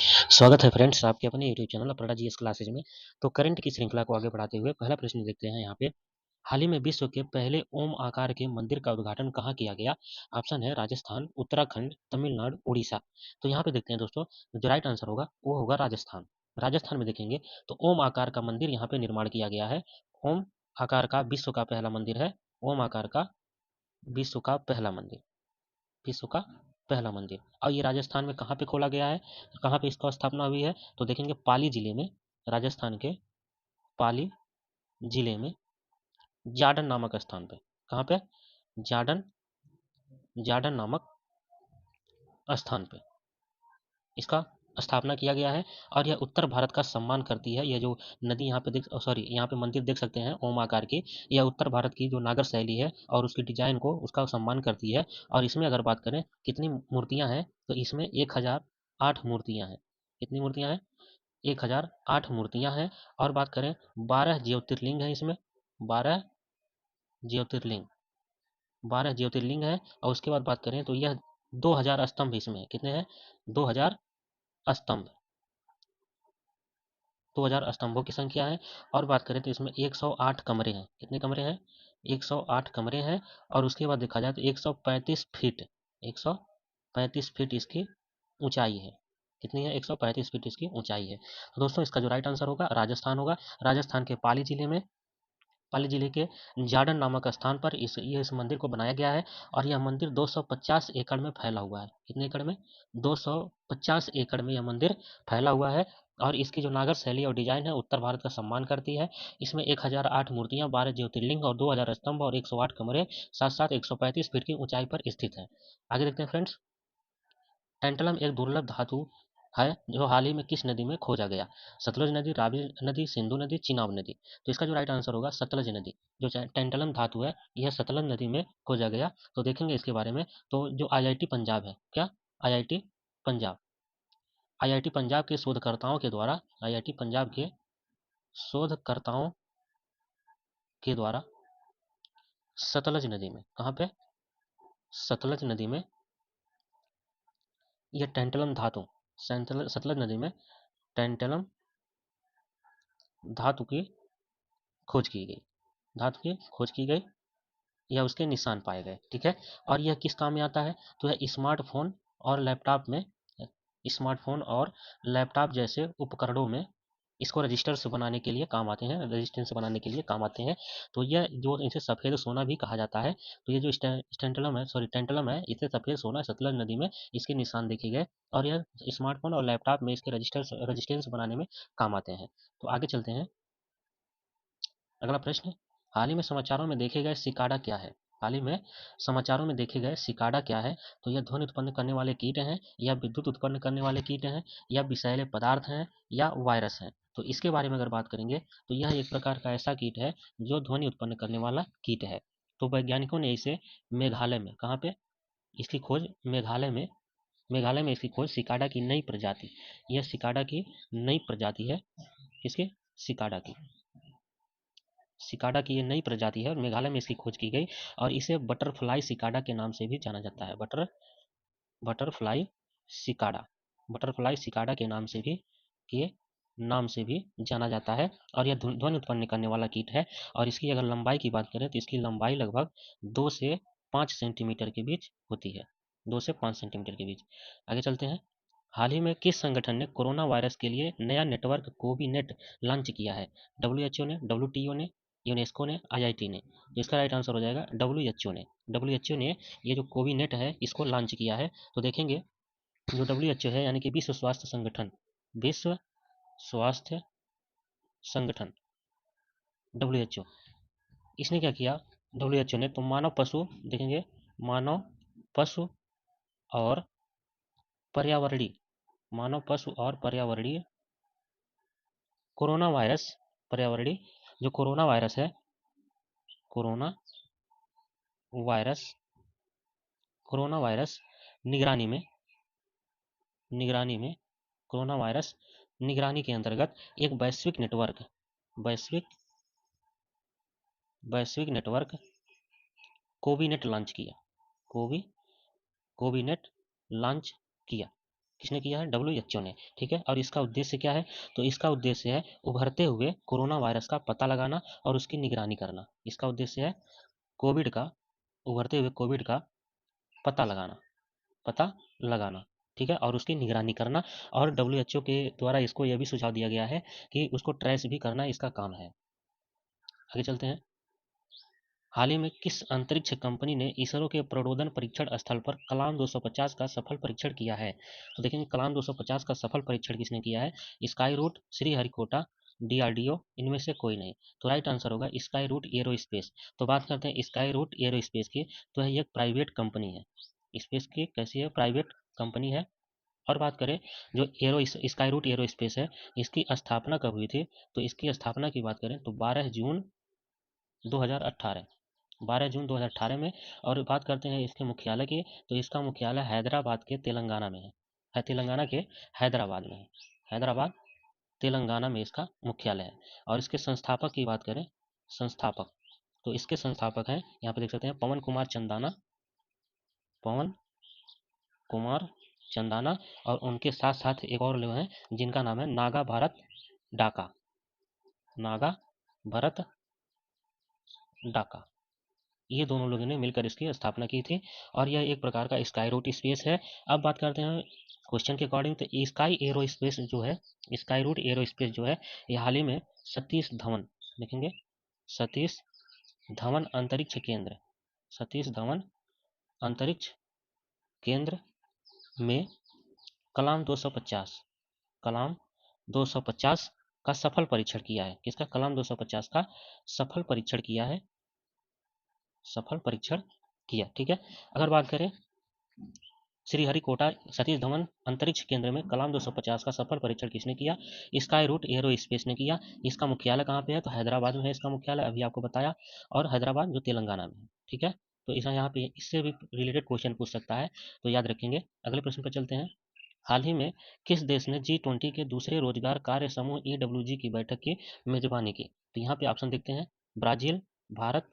स्वागत है फ्रेंड्स आपके अपने YouTube channel Aparna GS classes में। तो करंट की श्रृंखला को आगे बढ़ाते हुए पहला प्रश्न देखते हैं यहाँ पे। हाल ही में विश्व के पहले ओम आकार के मंदिर का उद्घाटन कहाँ किया गया? ऑप्शन है राजस्थान, उत्तराखंड, तमिलनाडु, उड़ीसा। तो यहाँ पे देखते हैं दोस्तों, जो राइट आंसर होगा वो होगा राजस्थान। राजस्थान में देखेंगे तो ओम आकार का मंदिर यहाँ पे निर्माण किया गया है। ओम आकार का विश्व का पहला मंदिर है। ओम आकार का विश्व का पहला मंदिर, विश्व का पहला मंदिर। और ये राजस्थान में कहाँ पे खोला गया है, कहाँ पे इसका स्थापना हुई है? तो देखेंगे पाली जिले में, राजस्थान के पाली जिले में जाडन नामक स्थान पे। कहाँ पे? जाडन, जाडन नामक स्थान पे इसका स्थापना किया गया है। और यह उत्तर भारत का सम्मान करती है। यह जो नदी यहाँ पे यहाँ पे मंदिर देख सकते हैं ओम आकार की, यह उत्तर भारत की जो नागर शैली है और उसकी डिजाइन को उसका सम्मान करती है। और इसमें अगर बात करें कितनी मूर्तियां हैं, तो इसमें 1008 मूर्तियां हैं। कितनी मूर्तियां हैं? 1008 मूर्तियां हैं। और बात करें 12 ज्योतिर्लिंग है इसमें, 12 ज्योतिर्लिंग, 12 ज्योतिर्लिंग है। और उसके बाद बात करें तो यह 2000 स्तंभ इसमें है। कितने हैं? 2000 स्तंभ, 2000 स्तंभों की संख्या है। और बात करें तो इसमें 108 कमरे हैं। कितने कमरे हैं? 108 कमरे हैं। और उसके बाद देखा जाए तो 135 फीट, 135 फीट इसकी ऊंचाई है। कितनी है? 135 फीट इसकी ऊंचाई है। तो दोस्तों इसका जो राइट आंसर होगा राजस्थान होगा। राजस्थान के पाली जिले में, पाली जिले के जाडन नामक स्थान पर इस मंदिर को बनाया गया है। और यह मंदिर 250 एकड़ में फैला हुआ है। कितने एकड़ में? 250 एकड़ में यह मंदिर फैला हुआ है। और इसकी जो नागर शैली और डिजाइन है उत्तर भारत का सम्मान करती है। इसमें 1008 मूर्तियां, 12 ज्योतिर्लिंग और 2000 स्तंभ और 108 कमरे, साथ साथ 135 फीट की ऊंचाई पर स्थित है। आगे देखते हैं फ्रेंड्स। टेंटलम एक दुर्लभ धातु है जो हाल ही में किस नदी में खोजा गया? सतलुज नदी, रावी नदी, सिंधु नदी, चिनाब नदी। तो इसका जो राइट आंसर होगा सतलज नदी। जो टेंटलम धातु है यह सतलज नदी में खोजा गया। तो देखेंगे इसके बारे में। तो जो आईआईटी पंजाब है, क्या? आईआईटी पंजाब, आईआईटी पंजाब के शोधकर्ताओं के द्वारा, आईआईटी पंजाब के शोधकर्ताओं के द्वारा सतलज नदी में, कहाँ पे? सतलज नदी में यह टेंटलम धातु, सतलज नदी में टेंटलम धातु की खोज की गई, धातु की खोज की गई या उसके निशान पाए गए। ठीक है। और यह किस काम में आता है? तो यह स्मार्टफोन और लैपटॉप में, स्मार्टफोन और लैपटॉप जैसे उपकरणों में इसको रजिस्टर्स बनाने के लिए काम आते हैं, रजिस्टेंस बनाने के लिए काम आते हैं। तो यह जो इसे सफ़ेद सोना भी कहा जाता है। तो ये जो स्टेंटलम है, सॉरी टेंटलम है, इसे सफ़ेद सोना सतलज नदी में इसके निशान देखे गए। और यह स्मार्टफोन और लैपटॉप में इसके रजिस्टेंस बनाने में काम आते हैं। तो आगे चलते हैं। अगला प्रश्न, हाल ही में समाचारों में देखे गए सिकाडा क्या है? हाल ही में समाचारों में देखे गए सिकाडा क्या है? तो यह ध्वनि उत्पन्न करने वाले कीट हैं, या विद्युत उत्पन्न करने वाले कीट हैं, या विषैले पदार्थ हैं, या वायरस हैं। तो इसके बारे में अगर बात करेंगे तो यह एक प्रकार का ऐसा कीट है जो ध्वनि उत्पन्न करने वाला कीट है। तो वैज्ञानिकों ने इसे मेघालय में, कहाँ पे इसकी खोज? मेघालय में, मेघालय में इसकी खोज सिकाडा की नई प्रजाति, यह सिकाडा की नई प्रजाति है। किसकी? सिकाडा की, सिकाडा की ये नई प्रजाति है और मेघालय में इसकी खोज की गई। और इसे बटरफ्लाई सिकाडा के नाम से भी जाना जाता है। बटरफ्लाई सिकाडा, बटरफ्लाई सिकाडा के नाम से भी, के नाम से भी जाना जाता है। और यह ध्वनि उत्पन्न करने वाला कीट है। और इसकी अगर लंबाई की बात करें तो इसकी लंबाई लगभग 2 से 5 सेंटीमीटर के बीच होती है, 2 से 5 सेंटीमीटर के बीच। आगे चलते हैं। हाल ही में किस संगठन ने कोरोना वायरस के लिए नया नेटवर्क कोविनेट लॉन्च किया है? डब्ल्यूएचओ ने, डब्ल्यूटीओ ने, यूनेस्को ने, आईआईटी ने। तो इसका राइट आंसर हो जाएगा डब्ल्यूएचओ ने। डब्ल्यूएचओ ने ये जो कोविनेट है इसको लॉन्च किया है। तो देखेंगे जो डब्ल्यूएचओ है यानी कि विश्व स्वास्थ्य संगठन, विश्व स्वास्थ्य संगठन, डब्ल्यूएचओ, इसने क्या किया? डब्ल्यूएचओ ने तो मानव पशु, देखेंगे मानव पशु और पर्यावरणीय, मानव पशु और पर्यावरणीय कोरोना वायरस, पर्यावरणीय जो कोरोना वायरस है, कोरोना वायरस, कोरोना वायरस निगरानी में, निगरानी में, कोरोना वायरस निगरानी के अंतर्गत एक वैश्विक नेटवर्क, वैश्विक वैश्विक नेटवर्क कोविनेट लॉन्च किया, कोविनेट लॉन्च किया। किसने किया है? WHO ने, ठीक है। और इसका उद्देश्य क्या है? तो इसका उद्देश्य है उभरते हुए कोरोना वायरस का पता लगाना और उसकी निगरानी करना। इसका उद्देश्य है कोविड का, उभरते हुए कोविड का पता लगाना, पता लगाना, ठीक है, और उसकी निगरानी करना। और WHO के द्वारा इसको यह भी सुझाव दिया गया है कि उसको ट्रेस भी करना इसका काम है। आगे चलते हैं। हाल ही में किस अंतरिक्ष कंपनी ने इसरो के प्रणोदन परीक्षण स्थल पर कलाम 250 का सफल परीक्षण किया है? तो देखेंगे कलाम 250 का सफल परीक्षण किसने किया है? स्काई रूट, श्रीहरिकोटा, DRDO, इनमें से कोई नहीं। तो राइट आंसर होगा स्काई रूट एरोस्पेस। तो बात करते हैं स्काई रूट एरोस्पेस की, तो ये एक प्राइवेट कंपनी है। स्पेस की कैसी है? प्राइवेट कंपनी है। और बात करें जो एरो स्काई रूट एरोस्पेस है, इसकी स्थापना कब हुई थी? तो इसकी स्थापना की बात करें तो 12 जून 2018, 12 जून 2018 में। और बात करते हैं इसके मुख्यालय की, तो इसका मुख्यालय हैदराबाद के तेलंगाना में है तेलंगाना के हैदराबाद में है। हैदराबाद तेलंगाना में इसका मुख्यालय है। और इसके संस्थापक की बात करें, संस्थापक, तो इसके संस्थापक हैं, यहाँ पे देख सकते हैं पवन कुमार चंदाना, पवन कुमार चंदाना। और उनके साथ साथ एक और लोग हैं जिनका नाम है नागा भारत डाका, नागा भरत डाका। ये दोनों लोगों ने मिलकर इसकी स्थापना की थी। और यह एक प्रकार का स्काई रूट स्पेस है। अब बात करते हैं क्वेश्चन के अकॉर्डिंग, तो स्काई एरो स्पेस जो है, स्काई रूट एरो स्पेस जो है, ये हाल ही में सतीश धवन, देखेंगे सतीश धवन अंतरिक्ष केंद्र, सतीश धवन अंतरिक्ष केंद्र में कलाम 250, कलाम 250 का सफल परीक्षण किया है। किसका? कलाम 250 का सफल परीक्षण किया है, सफल परीक्षण किया, ठीक है। अगर बात करें श्रीहरिकोटा सतीश धवन अंतरिक्ष केंद्र में कलाम 250 का सफल परीक्षण किसने किया? स्काई रूट एरो स्पेस ने किया। इसका मुख्यालय कहाँ पे है? तो हैदराबाद में है इसका मुख्यालय, अभी आपको बताया। और हैदराबाद जो तेलंगाना में है, ठीक है। तो इस यहाँ पे इससे भी रिलेटेड क्वेश्चन पूछ सकता है, तो याद रखेंगे। अगले प्रश्न पर चलते हैं। हाल ही में किस देश ने G20 के दूसरे रोजगार कार्य समूह EWG की बैठक की मेजबानी की? तो यहाँ पे ऑप्शन देखते हैं, ब्राजील, भारत,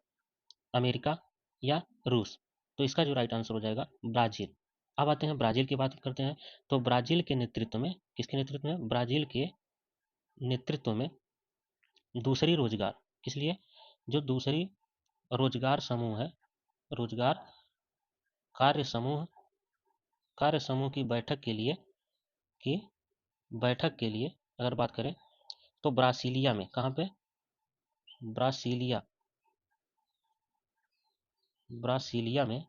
अमेरिका या रूस। तो इसका जो राइट आंसर हो जाएगा ब्राजील। अब आते हैं ब्राजील की बात करते हैं। तो ब्राजील के नेतृत्व में, किसके नेतृत्व में? ब्राजील के नेतृत्व में दूसरी रोजगार, किस लिए? जो दूसरी रोजगार समूह है, रोजगार कार्य समूह, कार्य समूह की बैठक के लिए, की बैठक के लिए अगर बात करें तो ब्रासीलिया में, कहाँ पे? ब्रासीलिया, ब्रासीलिया में,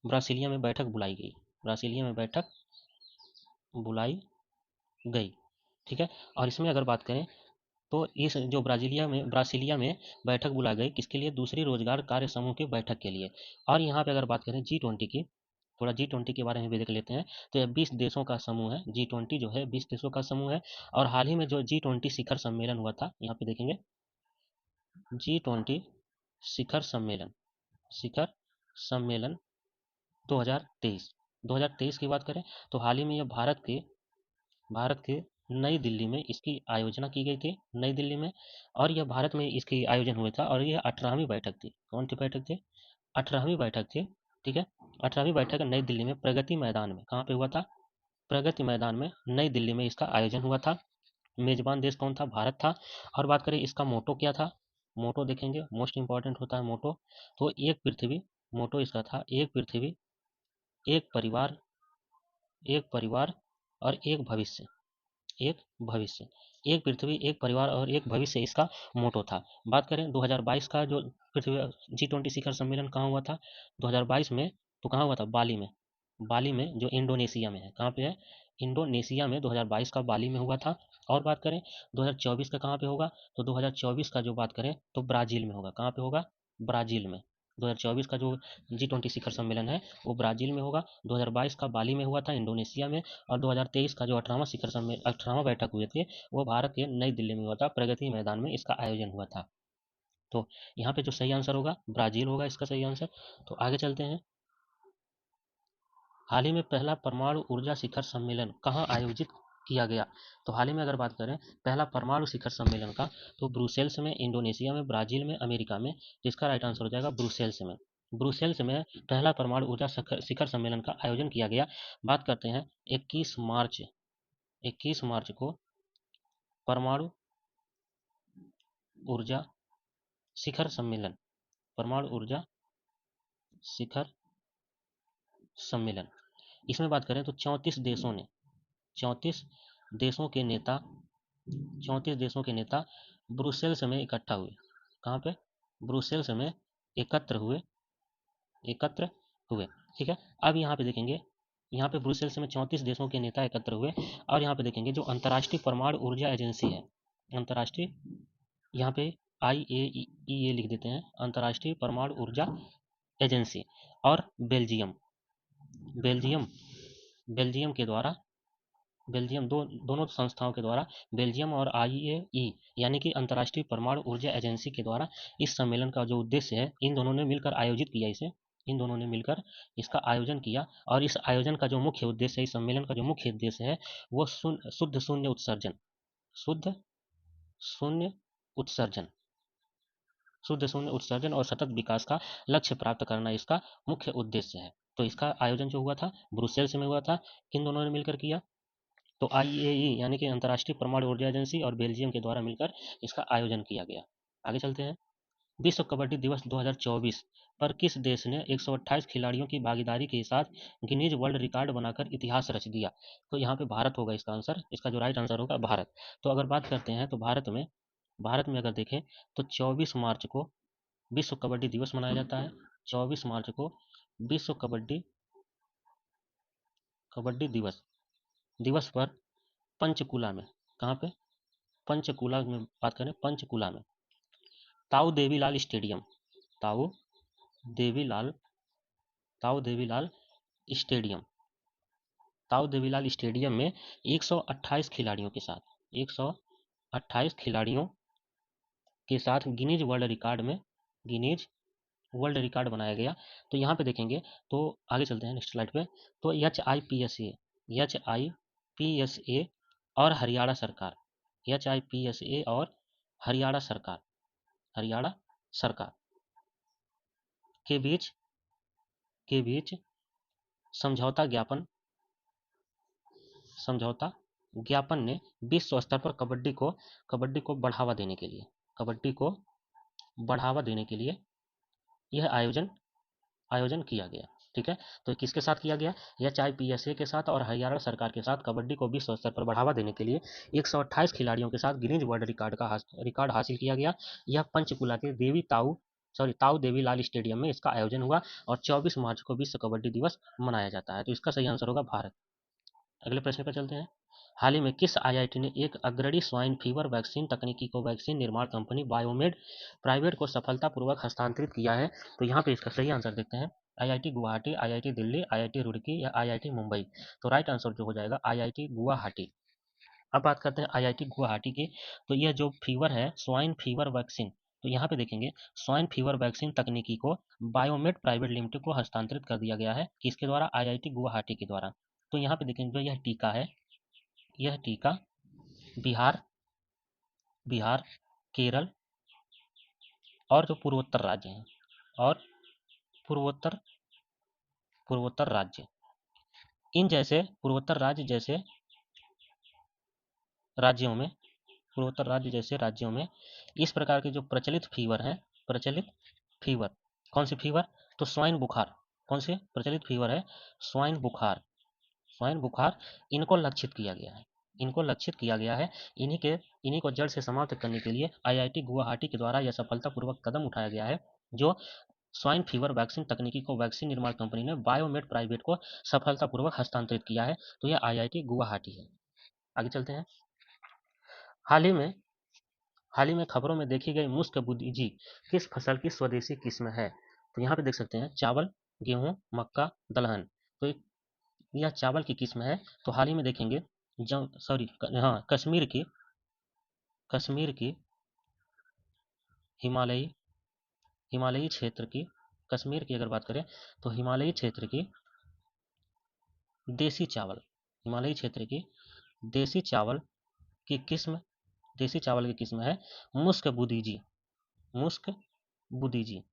ब्रासीलिया में बैठक बुलाई गई, ब्रासीलिया में बैठक बुलाई गई, ठीक है। और इसमें अगर बात करें तो इस जो ब्रासीलिया में बैठक बुलाई गई किसके लिए? दूसरी रोजगार कार्य समूह की बैठक के लिए। और यहाँ पे अगर बात करें G20 की, थोड़ा G20 के बारे में भी देख लेते हैं। तो यह 20 देशों का समूह है, G20 जो है 20 देशों का समूह है। और हाल ही में जो G20 शिखर सम्मेलन हुआ था, यहाँ पे देखेंगे G20 शिखर सम्मेलन, शिखर सम्मेलन 2023, 2023 की बात करें तो हाल ही में यह भारत के नई दिल्ली में इसकी आयोजना की गई थी, नई दिल्ली में। और यह भारत में इसकी आयोजन हुआ था। और यह 18वीं बैठक थी। कौन सी बैठक थी? 18वीं बैठक थी, ठीक है। 18वीं बैठक नई दिल्ली में प्रगति मैदान में, कहाँ पे हुआ था? प्रगति मैदान में नई दिल्ली में इसका आयोजन हुआ था। मेजबान देश कौन था? भारत था। और बात करें इसका मोटो क्या था? मोटो देखेंगे, मोस्ट इंपॉर्टेंट होता है मोटो। तो एक पृथ्वी, मोटो इसका था एक पृथ्वी, एक परिवार, एक परिवार और एक भविष्य, एक भविष्य, एक पृथ्वी, एक परिवार और एक भविष्य इसका मोटो था। बात करें 2022 का जो पृथ्वी G20 शिखर सम्मेलन कहाँ हुआ था? 2022 में, तो कहाँ हुआ था? बाली में, बाली में जो इंडोनेशिया में है, कहाँ पे है? इंडोनेशिया में 2022 का बाली में हुआ था। और बात करें 2024 का कहाँ पे होगा? तो 2024 का जो बात करें तो ब्राजील में होगा। कहाँ पे होगा? ब्राजील में। 2024 का जो G20 शिखर सम्मेलन है वो ब्राजील में होगा। 2022 का बाली में हुआ था, इंडोनेशिया में। और 2023 का जो 18वां शिखर सम्मेलन, 18वां बैठक हुए थे, वो भारत के नई दिल्ली में हुआ था, प्रगति मैदान में इसका आयोजन हुआ था। तो यहाँ पे जो सही आंसर होगा ब्राजील होगा इसका सही आंसर। तो आगे चलते हैं। हाल ही में पहला परमाणु ऊर्जा शिखर सम्मेलन कहाँ आयोजित किया गया? तो हाल ही में अगर बात करें पहला परमाणु शिखर सम्मेलन का, तो ब्रुसेल्स में, इंडोनेशिया में, ब्राजील में, अमेरिका में। जिसका राइट आंसर हो जाएगा ब्रुसेल्स में। ब्रुसेल्स में पहला परमाणु ऊर्जा शिखर सम्मेलन का आयोजन किया गया। बात करते हैं 21 मार्च को परमाणु ऊर्जा शिखर सम्मेलन, परमाणु ऊर्जा शिखर सम्मेलन, इसमें बात करें तो 34 देशों के नेता 34 देशों के नेता ब्रुसेल्स में इकट्ठा हुए। कहाँ पे? ब्रुसेल्स में एकत्र हुए एकत्र हुए ठीक है। अब यहाँ पे देखेंगे, यहाँ पे ब्रुसेल्स में 34 देशों के नेता एकत्र हुए, और यहाँ पे देखेंगे जो अंतर्राष्ट्रीय परमाणु ऊर्जा एजेंसी है, अंतर्राष्ट्रीय, यहाँ पे IAEA लिख देते हैं, अंतर्राष्ट्रीय परमाणु ऊर्जा एजेंसी, और बेल्जियम बेल्जियम बेल्जियम के द्वारा, बेल्जियम दोनों संस्थाओं के द्वारा, बेल्जियम और IAEA यानी कि अंतर्राष्ट्रीय परमाणु ऊर्जा एजेंसी के द्वारा इस सम्मेलन का जो उद्देश्य है, इन दोनों ने मिलकर आयोजित किया इसे, इन दोनों ने मिलकर इसका आयोजन किया। और इस आयोजन का जो मुख्य उद्देश्य है, इस सम्मेलन का जो मुख्य उद्देश्य है, वो शुद्ध शून्य उत्सर्जन, शुद्ध शून्य उत्सर्जन शुद्ध शून्य उत्सर्जन और सतत विकास का लक्ष्य प्राप्त करना इसका मुख्य उद्देश्य है। तो इसका आयोजन जो हुआ था ब्रुसेल्स में हुआ था, किन दोनों ने मिलकर किया? तो IAEA यानी कि अंतर्राष्ट्रीय परमाणु ऊर्जा एजेंसी और बेल्जियम के द्वारा मिलकर इसका आयोजन किया गया। आगे चलते हैं। विश्व कबड्डी दिवस 2024 पर किस देश ने 128 खिलाड़ियों की भागीदारी के साथ गिनीज वर्ल्ड रिकॉर्ड बनाकर इतिहास रच दिया? तो यहाँ पे भारत होगा इसका आंसर, इसका जो राइट आंसर होगा भारत। तो अगर बात करते हैं तो भारत में अगर देखें तो 24 मार्च को विश्व कबड्डी दिवस मनाया जाता है। 24 मार्च को विश्व कबड्डी कबड्डी दिवस दिवस पर पंचकुला में, कहाँ पे? पंचकुला में बात करें, पंचकुला में ताऊ देवीलाल स्टेडियम, ताऊ देवीलाल ताऊ देवीलाल स्टेडियम ताऊ देवीलाल स्टेडियम में 128 खिलाड़ियों के साथ 128 खिलाड़ियों के साथ गिनीज वर्ल्ड रिकॉर्ड बनाया गया। तो यहाँ पे देखेंगे, तो आगे चलते हैं नेक्स्ट स्लाइड पे। तो HIPSA और हरियाणा सरकार, HIPSA और हरियाणा सरकार हरियाणा सरकार के बीच समझौता ज्ञापन समझौता ज्ञापन ने विश्व स्तर पर कबड्डी को बढ़ावा देने के लिए यह आयोजन किया गया। ठीक है, तो किसके साथ किया गया? HIPSA के साथ और हरियाणा सरकार के साथ कबड्डी को विश्व स्तर पर बढ़ावा देने के लिए 128 खिलाड़ियों के साथ गिनीज वर्ल्ड रिकॉर्ड हासिल किया गया। यह पंचकुला के ताऊ देवीलाल स्टेडियम में इसका आयोजन हुआ, और 24 मार्च को विश्व कबड्डी दिवस मनाया जाता है। तो इसका सही आंसर होगा भारत। अगले प्रश्न पर चलते हैं। हाल ही में किस IIT ने एक अग्रणी स्वाइन फीवर वैक्सीन तकनीकी को वैक्सीन निर्माण कंपनी बायोमेड प्राइवेट को सफलतापूर्वक हस्तांतरित किया है? तो यहाँ पे इसका सही आंसर देखते हैं। IIT Guwahati, IIT Delhi, IIT Roorkee या IIT मुंबई। तो राइट आंसर जो हो जाएगा IIT गुवाहाटी। अब बात करते हैं IIT गुवाहाटी की। तो यह जो फीवर है, स्वाइन फीवर वैक्सीन, तो यहाँ पे देखेंगे स्वाइन फीवर वैक्सीन तकनीकी को बायोमेड प्राइवेट लिमिटेड को हस्तांतरित कर दिया गया है। किसके द्वारा? IIT गुवाहाटी के द्वारा। तो यहाँ पे देखेंगे जो यह टीका है, यह टीका बिहार बिहार केरल और जो पूर्वोत्तर राज्य हैं, और पूर्वोत्तर पूर्वोत्तर राज्य इन जैसे पूर्वोत्तर राज्य जैसे राज्यों में पूर्वोत्तर राज्य जैसे राज्यों में इस प्रकार के जो प्रचलित फीवर हैं, प्रचलित फीवर, कौन सी फीवर? तो स्वाइन बुखार। कौन सी प्रचलित फीवर है? स्वाइन बुखार। इनको लक्षित किया गया है, इन्हीं को जड़ से समाप्त करने के लिए IIT गुवाहाटी के द्वारा यह सफलतापूर्वक कदम उठाया गया है, जो स्वाइन फीवर वैक्सीन तकनीकी को वैक्सीन निर्माण कंपनी ने बायोमेड प्राइवेट को सफलतापूर्वक हस्तांतरित किया है। तो यह IIT गुवाहाटी है। आगे चलते हैं। हाल ही में खबरों में देखी गई मुस्क बुदिजी किस फसल की स्वदेशी किस्म है? तो यहाँ पे देख सकते हैं चावल, गेहूं, मक्का, दलहन। तो यह चावल की किस्म है। तो हाल ही में देखेंगे हाँ, कश्मीर की हिमालयी हिमालयी क्षेत्र की कश्मीर की अगर बात करें तो हिमालयी क्षेत्र की देसी चावल हिमालयी क्षेत्र की देसी चावल की किस्म है मुस्क बुदिजी मुस्क बुदिजी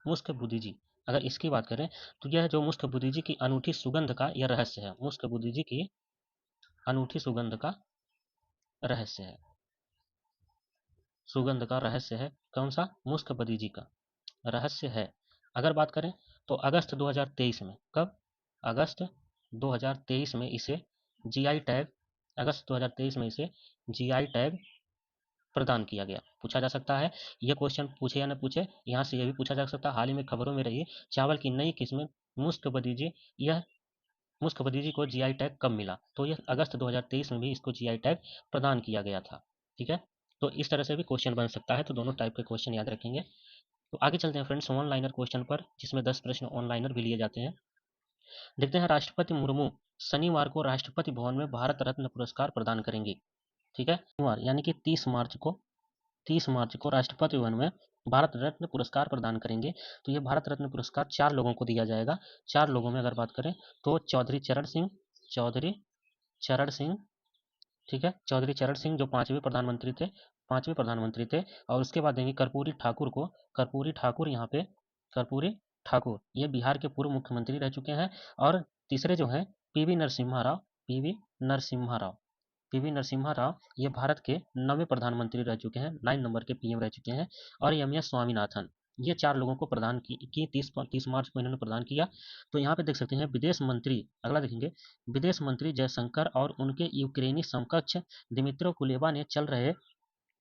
मुस्क बुदिजी अगर इसकी बात करें तो यह जो मुस्क बुद्धि जी की अनूठी सुगंध का यह रहस्य है, मुस्क बुद्धि जी की अनूठी सुगंध का रहस्य है, सुगंध का रहस्य है। कौन सा? मुस्क बदी जी का रहस्य है। अगर बात करें तो अगस्त 2023 में, कब? अगस्त 2023 में इसे जीआई टैग, अगस्त 2023 में इसे जीआई टैग प्रदान किया गया। पूछा जा सकता है, यह क्वेश्चन पूछे या न पूछे, यहाँ से यह भी पूछा जा सकता है, हाल ही में खबरों में रही चावल की नई किस्म मुस्क बदीजी, यह मुस्क बदीजी को जीआई टैग कब मिला? तो यह अगस्त 2023 में भी इसको जीआई टैग प्रदान किया गया था। ठीक है, तो इस तरह से भी क्वेश्चन बन सकता है, तो दोनों टाइप के क्वेश्चन याद रखेंगे। तो आगे चलते हैं फ्रेंड्स ऑन लाइनर क्वेश्चन पर, जिसमें 10 प्रश्न ऑन लाइनर भी लिए जाते हैं। देखते हैं, राष्ट्रपति मुर्मू शनिवार को राष्ट्रपति भवन में भारत रत्न पुरस्कार प्रदान करेंगे। ठीक है, शनिवार यानी कि 30 मार्च को राष्ट्रपति भवन में भारत रत्न पुरस्कार प्रदान करेंगे। तो ये भारत रत्न पुरस्कार 4 लोगों को दिया जाएगा। 4 लोगों में अगर बात करें तो चौधरी चरण सिंह, ठीक है, चौधरी चरण सिंह जो 5वें प्रधानमंत्री थे, और उसके बाद देंगे कर्पूरी ठाकुर को। कर्पूरी ठाकुर ये बिहार के पूर्व मुख्यमंत्री रह चुके हैं। और तीसरे जो हैं पीवी नरसिम्हा राव, पीवी नरसिम्हा राव ये भारत के 9वें प्रधानमंत्री रह चुके हैं, 9 नंबर के पीएम रह चुके हैं। और एम एस स्वामीनाथन, ये 4 लोगों को प्रदान की 30 मार्च को इन्होंने प्रदान किया। तो यहाँ पे देख सकते हैं विदेश मंत्री, अगला देखेंगे, विदेश मंत्री जयशंकर और उनके यूक्रेनी समकक्ष दिमित्रो कुलेबा ने चल रहे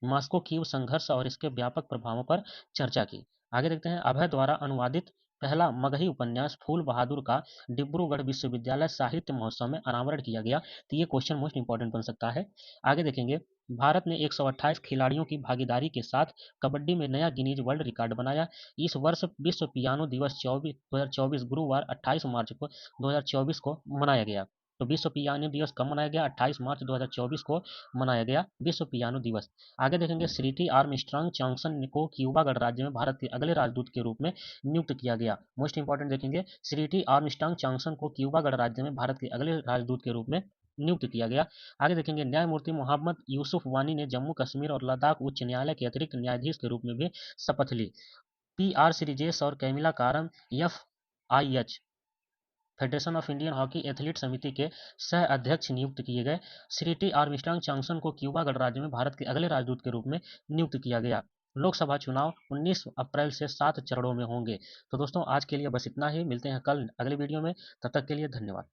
मॉस्को कीव संघर्ष और इसके व्यापक प्रभावों पर चर्चा की। आगे देखते हैं, अभय द्वारा अनुवादित पहला मगही उपन्यास फूल बहादुर का डिब्रूगढ़ विश्वविद्यालय साहित्य महोत्सव में अनावरण किया गया। तो ये क्वेश्चन मोस्ट इंपॉर्टेंट बन सकता है। आगे देखेंगे, भारत ने 128 खिलाड़ियों की भागीदारी के साथ कबड्डी में नया गिनीज वर्ल्ड रिकॉर्ड बनाया। इस वर्ष विश्व पियानो दिवस 2024 गुरुवार 28 मार्च को 2024 को मनाया गया। तो विश्व पियानो दिवस कब मनाया गया? 28 मार्च 2024 को मनाया गया विश्व पियानो दिवस। आगे देखेंगे, श्रीटी आर्मस्ट्रांग जॉनसन को क्यूबा गणराज्य में भारत के अगले राजदूत के रूप में नियुक्त किया गया। मोस्ट इंपॉर्टेंट देखेंगे, श्रीटी आर्मस्ट्रांग जॉनसन को क्यूबा गणराज्य में भारत के अगले राजदूत के रूप में नियुक्त किया गया। आगे देखेंगे, न्यायमूर्ति मोहम्मद यूसुफ वानी ने जम्मू कश्मीर और लद्दाख उच्च न्यायालय के अतिरिक्त न्यायाधीश के रूप में भी शपथ ली। पी आर श्रीजेश और कैमिला कारम F federation of Indian hockey athlete समिति के सह अध्यक्ष नियुक्त किए गए। श्री टी आर्मस्ट्रांग जॉनसन को क्यूबा गणराज्य में भारत के अगले राजदूत के रूप में नियुक्त किया गया। लोकसभा चुनाव 19 अप्रैल से 7 चरणों में होंगे। तो दोस्तों आज के लिए बस इतना ही, मिलते हैं कल अगले वीडियो में, तब तक के लिए धन्यवाद।